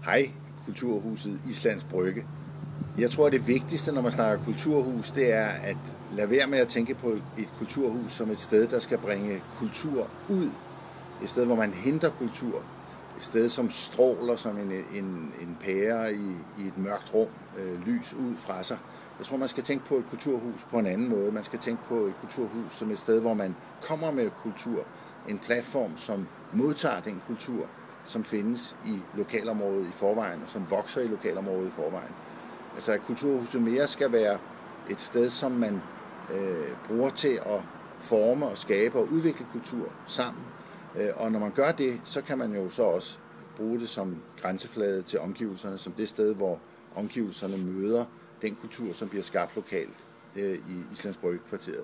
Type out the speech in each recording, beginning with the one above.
Hej, Kulturhuset Islands Brygge. Jeg tror, at det vigtigste, når man snakker kulturhus, det er at lade være med at tænke på et kulturhus som et sted, der skal bringe kultur ud. Et sted, hvor man henter kultur. Et sted, som stråler som en pære i et mørkt rum, lys ud fra sig. Jeg tror, man skal tænke på et kulturhus på en anden måde. Man skal tænke på et kulturhus som et sted, hvor man kommer med kultur. En platform, som modtager den kultur, som findes i lokalområdet i forvejen, og som vokser i lokalområdet i forvejen. Altså at kulturhuset mere skal være et sted, som man bruger til at forme og skabe og udvikle kultur sammen. Og når man gør det, så kan man jo så også bruge det som grænseflade til omgivelserne, som det sted, hvor omgivelserne møder den kultur, som bliver skabt lokalt i Islands Brygge-kvarteret.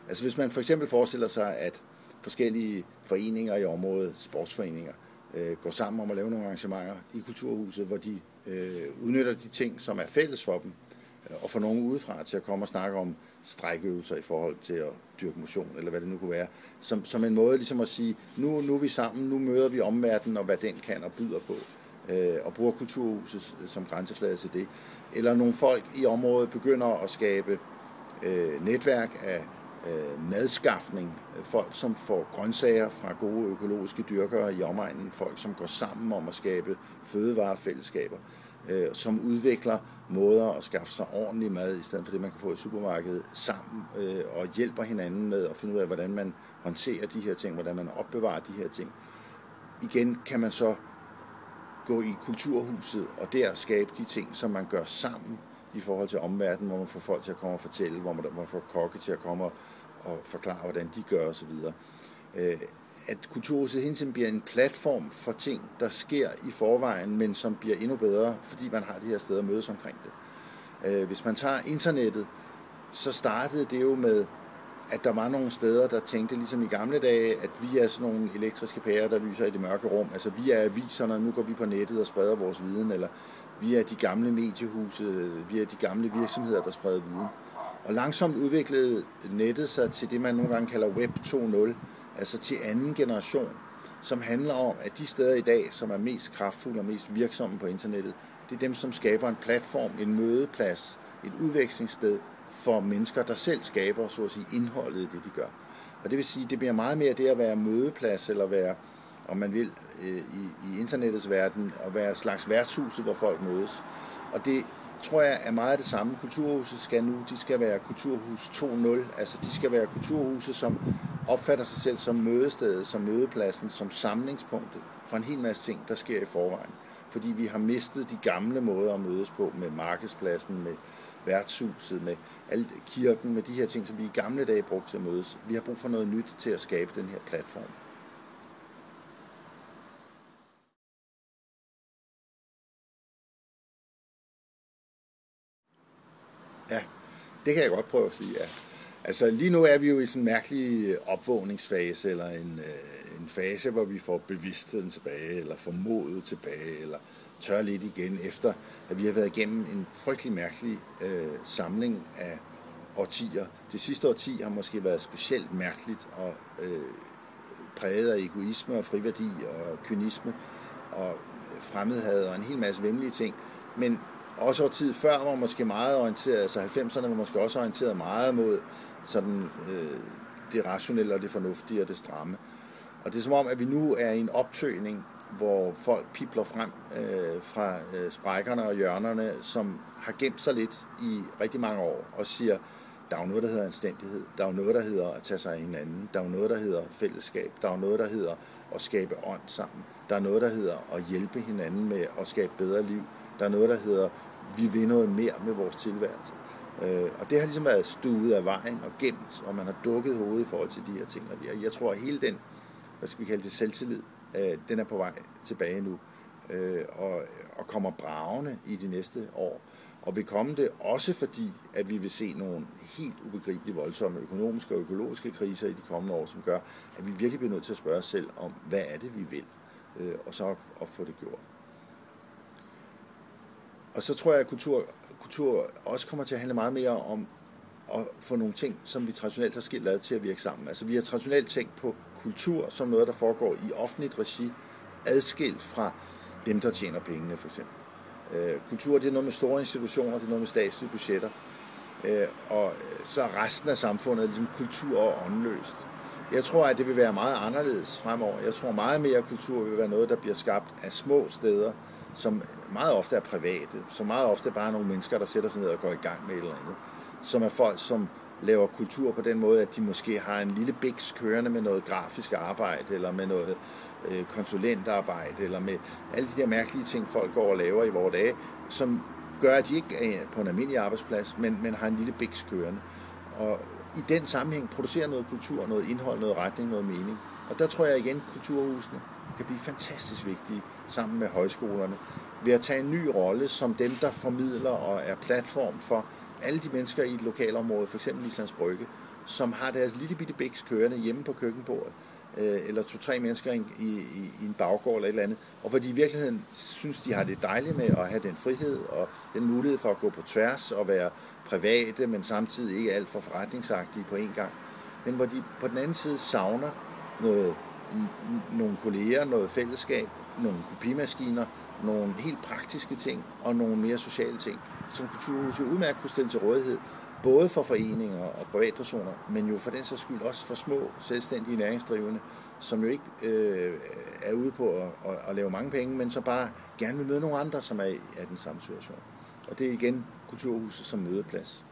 Altså hvis man for eksempel forestiller sig, at forskellige foreninger i området, sportsforeninger, går sammen om at lave nogle arrangementer i kulturhuset, hvor de udnytter de ting, som er fælles for dem, og får nogen udefra til at komme og snakke om strækøvelser i forhold til at dyrke motion, eller hvad det nu kunne være, som en måde ligesom at sige, nu er vi sammen, nu møder vi omverdenen, og hvad den kan og byder på, og bruger kulturhuset som grænseflade til det. Eller nogle folk i området begynder at skabe netværk af madskaffning, folk som får grøntsager fra gode økologiske dyrkere i omegnen, folk som går sammen om at skabe fødevarefællesskaber, som udvikler måder at skaffe sig ordentlig mad i stedet for det, man kan få i supermarkedet sammen, og hjælper hinanden med at finde ud af, hvordan man håndterer de her ting, hvordan man opbevarer de her ting. Igen kan man så gå i kulturhuset og der skabe de ting, som man gør sammen i forhold til omverdenen, hvor man får folk til at komme og fortælle, hvor man får kokke til at komme og forklare, hvordan de gør osv. At kulturhuset hele tiden bliver en platform for ting, der sker i forvejen, men som bliver endnu bedre, fordi man har de her steder at mødes omkring det. Hvis man tager internettet, så startede det jo med, at der var nogle steder, der tænkte ligesom i gamle dage, at vi er sådan nogle elektriske pærer, der lyser i det mørke rum. Altså vi er aviserne, nu går vi på nettet og spreder vores viden, eller vi er de gamle mediehuse, vi er de gamle virksomheder, der spreder viden. Og langsomt udviklede nettet sig til det, man nogle gange kalder Web 2.0, altså til anden generation, som handler om, at de steder i dag, som er mest kraftfulde og mest virksomme på internettet, det er dem, som skaber en platform, en mødeplads, et udvekslingssted for mennesker, der selv skaber, så at sige, indholdet i det, de gør. Og det vil sige, det bliver meget mere det at være mødeplads, eller være, om man vil, i internettets verden, at være et slags værtshuset, hvor folk mødes. Og det tror jeg er meget det samme. Kulturhuset skal nu, de skal være kulturhus 2.0, altså de skal være kulturhuset, som opfatter sig selv som mødestedet, som mødepladsen, som samlingspunktet for en hel masse ting, der sker i forvejen. Fordi vi har mistet de gamle måder at mødes på, med markedspladsen, med værtshuset, med kirken, med de her ting, som vi i gamle dage brugte til at mødes. Vi har brug for noget nyt til at skabe den her platform. Ja, det kan jeg godt prøve at sige, ja. Altså lige nu er vi jo i sådan en mærkelig opvågningsfase, eller en fase, hvor vi får bevidstheden tilbage, eller får modet tilbage, eller tør lidt igen, efter at vi har været igennem en frygtelig mærkelig samling af årtier. Det sidste årti har måske været specielt mærkeligt og præget af egoisme og friværdi og kynisme og fremmedhad og en hel masse væmmelige ting. Men også årtiet før var måske meget orienteret, altså 90'erne var måske også orienteret meget mod sådan, det rationelle og det fornuftige og det stramme. Og det er som om, at vi nu er i en optøning, hvor folk pibler frem fra sprækkerne og hjørnerne, som har gemt sig lidt i rigtig mange år og siger, der er jo noget, der hedder anstændighed, der er jo noget, der hedder at tage sig af hinanden, der er jo noget, der hedder fællesskab, der er jo noget, der hedder at skabe ånd sammen, der er noget, der hedder at hjælpe hinanden med at skabe bedre liv, der er noget, der hedder, vi vil noget mere med vores tilværelse. Og det har ligesom været stuet af vejen og gemt, og man har dukket hovedet i forhold til de her ting. Og jeg tror, at hele den, hvad skal vi kalde det, selvtillid, den er på vej tilbage nu, og kommer bragende i de næste år. Og vil komme det også fordi, at vi vil se nogle helt ubegribeligt voldsomme økonomiske og økologiske kriser i de kommende år, som gør, at vi virkelig bliver nødt til at spørge os selv om, hvad er det, vi vil, og så at få det gjort. Og så tror jeg, at kultur også kommer til at handle meget mere om at få nogle ting, som vi traditionelt har lavet til at virke sammen. Altså vi har traditionelt tænkt på kultur som noget, der foregår i offentligt regi, adskilt fra dem, der tjener pengene for eksempel. Kultur, det er noget med store institutioner, det er noget med statslige budgetter, og så er resten af samfundet ligesom kultur og åndløst. Jeg tror, at det vil være meget anderledes fremover. Jeg tror meget mere, kultur vil være noget, der bliver skabt af små steder, som meget ofte er private, som meget ofte bare er nogle mennesker, der sætter sig ned og går i gang med et eller andet, som er folk, som laver kultur på den måde, at de måske har en lille biks kørende med noget grafisk arbejde, eller med noget konsulentarbejde, eller med alle de der mærkelige ting, folk går og laver i vores dage, som gør, at de ikke er på en almindelig arbejdsplads, men har en lille biks kørende. Og i den sammenhæng producerer noget kultur, noget indhold, noget retning, noget mening. Og der tror jeg igen, kulturhusene kan blive fantastisk vigtige sammen med højskolerne, ved at tage en ny rolle som dem, der formidler og er platform for alle de mennesker i et lokalområde, f.eks. Islands Brygge, som har deres lille bitte biks kørende hjemme på køkkenbordet, eller 2-3 mennesker i en baggård eller et eller andet, og hvor de i virkeligheden synes, de har det dejligt med at have den frihed og den mulighed for at gå på tværs og være private, men samtidig ikke alt for forretningsagtige på en gang, men hvor de på den anden side savner nogle kolleger, noget fællesskab, nogle kopimaskiner, nogle helt praktiske ting og nogle mere sociale ting, som kulturhuset udmærket kunne stille til rådighed, både for foreninger og privatpersoner, men jo for den sags skyld også for små, selvstændige næringsdrivende, som jo ikke er ude på at lave mange penge, men så bare gerne vil møde nogle andre, som er i den samme situation. Og det er igen kulturhuset som mødeplads.